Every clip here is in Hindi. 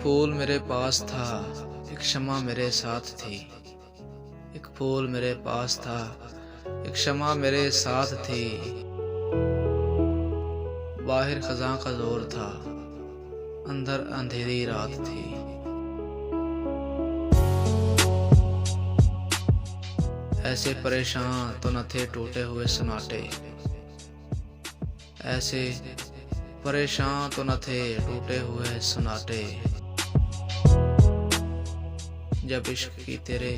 फूल मेरे पास था, एक शम्मा मेरे साथ थी। एक फूल मेरे पास था, एक शम्मा मेरे साथ थी। बाहर खज़ां का ज़ोर था, अंदर अंधेरी रात थी। ऐसे परेशान तो न थे टूटे हुए सन्नाटे, ऐसे परेशान तो न थे टूटे हुए सन्नाटे। जब इश्क की तेरे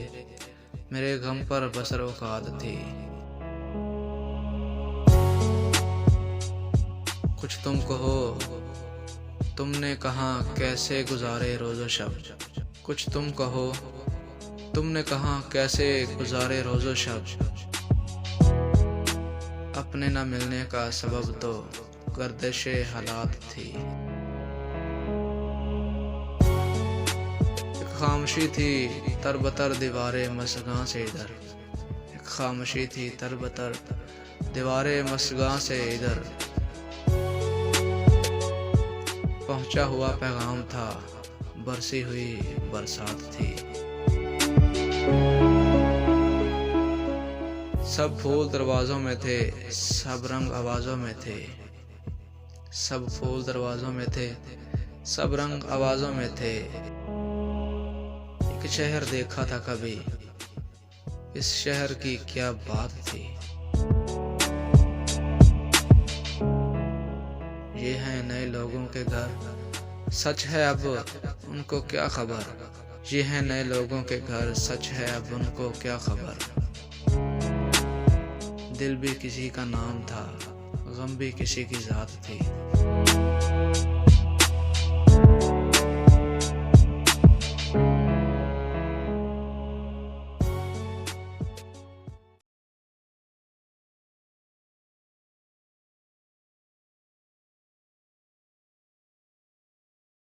मेरे गम पर बसर औकात थी। कुछ तुम कहो, तुमने कहा कैसे गुजारे रोज़ो शब। कुछ तुम कहो, तुमने कहा कैसे गुजारे रोज़ो शब। अपने न मिलने का सबब तो गर्दिशे हालात थी। एक खामोशी थी तरबतर दीवारे मसगां से इधर। एक खामोशी थी तरबतर दीवारे मसगां से इधर। पहुंचा हुआ पैगाम था, बरसी हुई बरसात थी। सब फूल दरवाज़ों में थे, सब रंग आवाज़ों में थे। सब फूल दरवाज़ों में थे, सब रंग आवाज़ों में थे। एक शहर देखा था कभी, इस शहर की क्या बात थी। ये हैं नए लोगों के घर, सच है अब उनको क्या खबर। ये हैं नए लोगों के घर, सच है अब उनको क्या खबर। दिल भी किसी का नाम था, गम भी किसी की ज़ात थी।